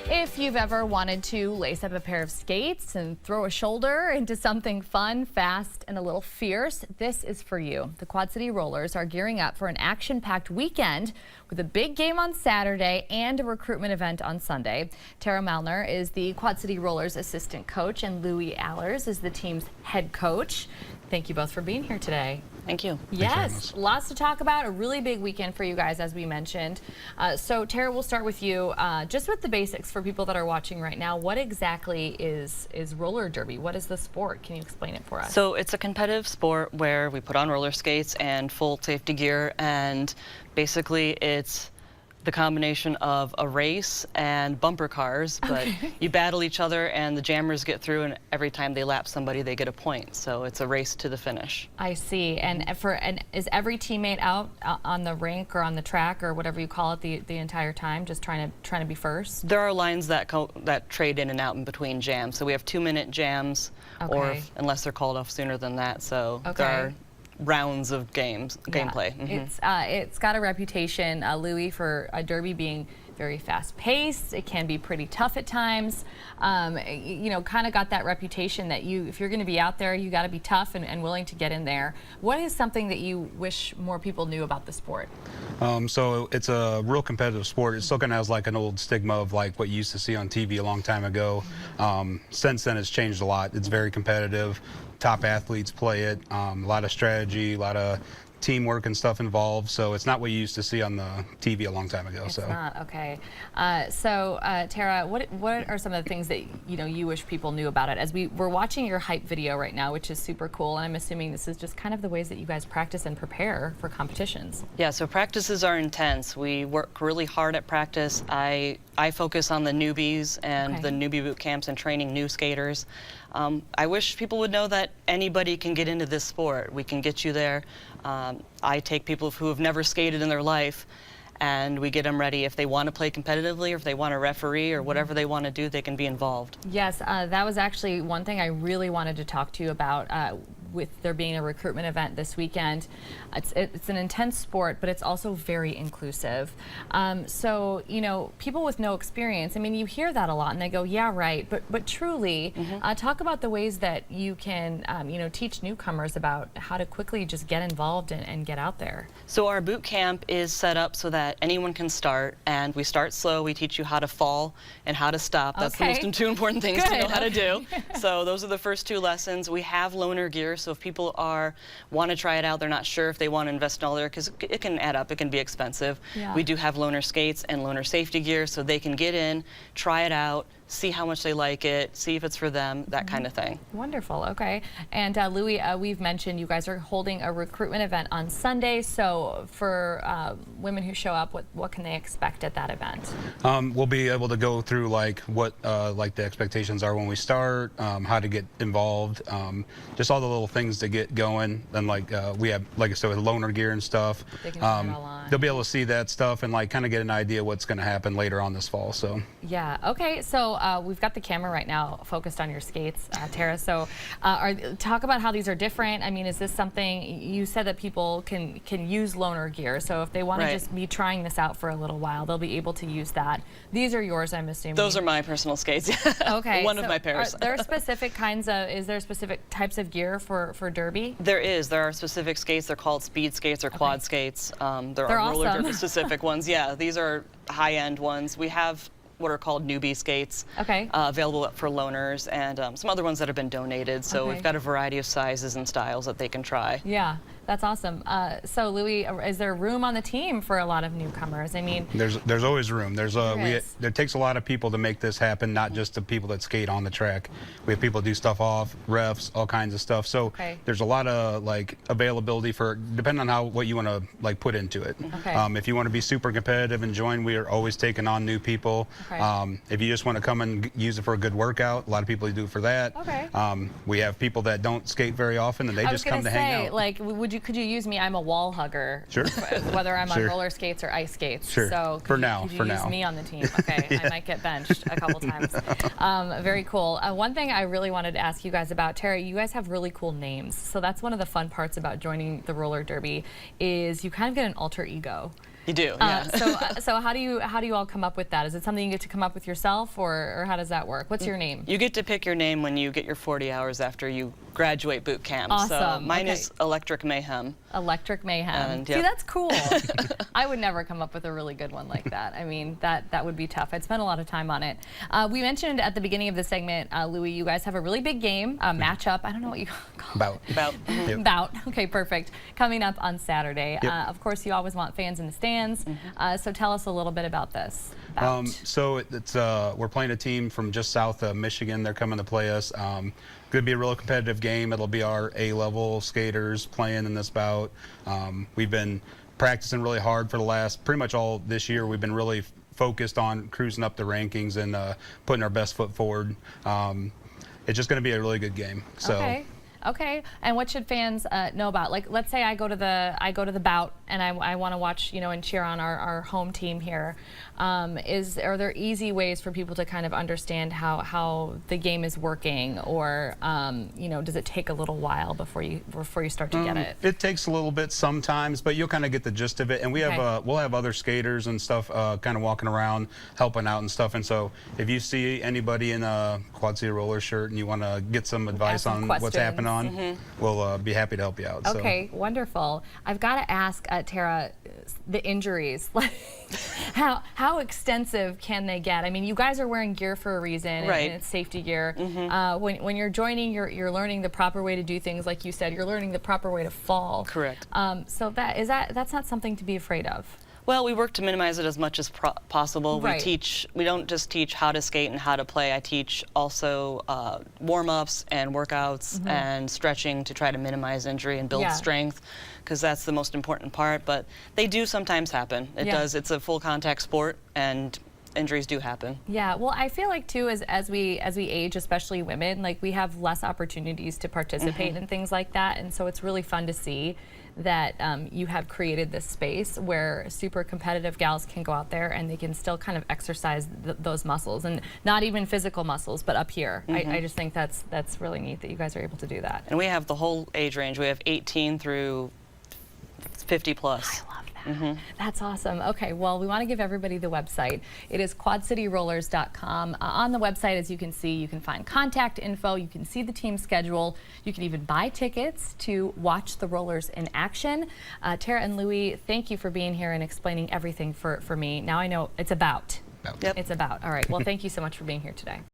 If you've ever wanted to lace up a pair of skates and throw a shoulder into something fun, fast, and a little fierce, this is for you. The Quad City Rollers are gearing up for an action-packed weekend with a big game on Saturday and a recruitment event on Sunday. Tara Malner is the Quad City Rollers assistant coach, and Louie Allers is the team's head coach. Thank you both for being here today. Thank you. Yes, lots to talk about. A really big weekend for you guys, as we mentioned. So, Tara, we'll start with you. Just with the basics for people that are watching right now, what exactly is roller derby? What is the sport? Can you explain it for us? So it's a competitive sport where we put on roller skates and full safety gear, and basically it's the combination of a race and bumper cars, but you battle each other and the jammers get through, and every time they lap somebody they get a point. So it's a race to the finish. I see. And is every teammate out on the rink or on the track or whatever you call it the entire time, just trying to be first? There are lines that trade in and out in between jams. So we have 2-minute jams, or unless they're called off sooner than that. So there are rounds of gameplay. It's got a reputation, Louie, for derby being very fast-paced. It can be pretty tough at times. You know, kind of got that reputation that if you're going to be out there, you got to be tough and willing to get in there. What is something that you wish more people knew about the sport? So it's a real competitive sport. It still kind of has like an old stigma of like what you used to see on TV a long time ago. Since then, it's changed a lot. It's very competitive. Top athletes play it. A lot of strategy, a lot of teamwork and stuff involved, so it's not what you used to see on the TV a long time ago. It's not, okay. Tara, what are some of the things that you wish people knew about it? As we're watching your hype video right now, which is super cool, and I'm assuming this is just kind of the ways that you guys practice and prepare for competitions. Yeah, so practices are intense. We work really hard at practice. I focus on the newbies and the newbie boot camps and training new skaters. I wish people would know that anybody can get into this sport. We can get you there. I take people who have never skated in their life, and we get them ready. If they want to play competitively, or if they want to referee, or whatever they want to do, they can be involved. Yes, that was actually one thing I really wanted to talk to you about. With there being a recruitment event this weekend, it's an intense sport, but it's also very inclusive. So people with no experience, I mean, you hear that a lot, and they go, "Yeah, right." But truly, talk about the ways that you can, teach newcomers about how to quickly just get involved and get out there. So our boot camp is set up so that anyone can start, and we start slow. We teach you how to fall and how to stop. That's the most two important things to know how to do. So those are the first 2 lessons. We have loaner gear. So if people want to try it out, they're not sure if they want to invest in all their, because it can add up, it can be expensive. We do have loaner skates and loaner safety gear, so they can get in, try it out, see how much they like it, see if it's for them, that kind of thing. Wonderful, okay. And Louie, we've mentioned you guys are holding a recruitment event on Sunday, so for women who show up, what can they expect at that event? We'll be able to go through like what like the expectations are when we start, how to get involved, just all the little things to get going. Then we have, like I said, with loaner gear and stuff. They can turn it all on. They'll be able to see that stuff and like kind of get an idea what's going to happen later on this fall. So yeah, okay. So we've got the camera right now focused on your skates, Tara. So talk about how these are different. I mean, is this something you said that people can use loaner gear? So if they want to just be trying this out for a little while, they'll be able to use that. These are yours, I'm assuming. Those are my personal skates. Okay. One of my pairs. Are there specific kinds of? Is there specific types of gear for derby? There is. There are specific skates. They're called speed skates or quad skates. There are roller derby specific ones. Yeah, these are high-end ones. We have what are called newbie skates available for loaners, and some other ones that have been donated. So we've got a variety of sizes and styles that they can try. Yeah, that's awesome. So Louie, is there room on the team for a lot of newcomers? I mean, there's always room. There takes a lot of people to make this happen, not just the people that skate on the track. We have people do stuff off, refs, all kinds of stuff. So there's a lot of availability for, depending on what you want to put into it. If you want to be super competitive and join, we are always taking on new people. If you just want to come and use it for a good workout, a lot of people do it for that. We have people that don't skate very often, and they just come to hang out. Could you use me? I'm a wall hugger. Sure. Whether I'm on roller skates or ice skates. Sure. So for now. Use me on the team. Okay. I might get benched a couple times. Very cool. One thing I really wanted to ask you guys about, Tara, you guys have really cool names. So that's one of the fun parts about joining the roller derby is you kind of get an alter ego. You do, yeah. So how do you all come up with that? Is it something you get to come up with yourself, or how does that work? What's your name? You get to pick your name when you get your 40 hours after you graduate boot camp. Awesome. So mine is Electric Mayhem. Electric Mayhem. And, See, that's cool. I would never come up with a really good one like that. I mean, that would be tough. I'd spend a lot of time on it. We mentioned at the beginning of the segment, Louis, you guys have a really big game, a matchup. I don't know what you call it. Bout. Yep. Bout. Okay, perfect. Coming up on Saturday. Yep. Of course, you always want fans in the stands. So tell us a little bit about this. So we're playing a team from just south of Michigan. They're coming to play us. Going to be a real competitive game. It'll be our A-level skaters playing in this bout. We've been practicing really hard for the last, pretty much all this year. We've been really focused on cruising up the rankings and putting our best foot forward. It's just going to be a really good game. So. Okay. Okay, and what should fans know about? Like, let's say I go to the bout and I want to watch, and cheer on our home team here. Are there easy ways for people to kind of understand how the game is working, or does it take a little while before you start to get it? It takes a little bit sometimes, but you'll kind of get the gist of it. And we have we'll have other skaters and stuff kind of walking around helping out and stuff. And so if you see anybody in a Quad City Roller shirt and you want to get some advice on what's happening on, we'll be happy to help you out. Okay, wonderful. I've got to ask Tara, the injuries. How extensive can they get? I mean, you guys are wearing gear for a reason, right? And it's safety gear. When you're joining, you're learning the proper way to do things. Like you said, you're learning the proper way to fall. Correct. So that's not something to be afraid of. Well, we work to minimize it as much as possible. Right. We don't just teach how to skate and how to play. I teach also warm-ups and workouts and stretching to try to minimize injury and build strength, because that's the most important part. But they do sometimes happen. It does. It's a full contact sport, and injuries do happen. Yeah, well, I feel like too, as we age, especially women, like we have less opportunities to participate in things like that, and so it's really fun to see that you have created this space where super competitive gals can go out there and they can still kind of exercise those muscles, and not even physical muscles, but up here. I just think that's really neat that you guys are able to do that. And we have the whole age range. We have 18 through 50 plus. I love that. That's awesome. Okay, well, we want to give everybody the website. It is quadcityrollers.com. On the website, as you can see, you can find contact info, you can see the team schedule, you can even buy tickets to watch the rollers in action. Tara and Louis, thank you for being here and explaining everything for me. Now I know it's about. Yep. It's about. All right, well, thank you so much for being here today.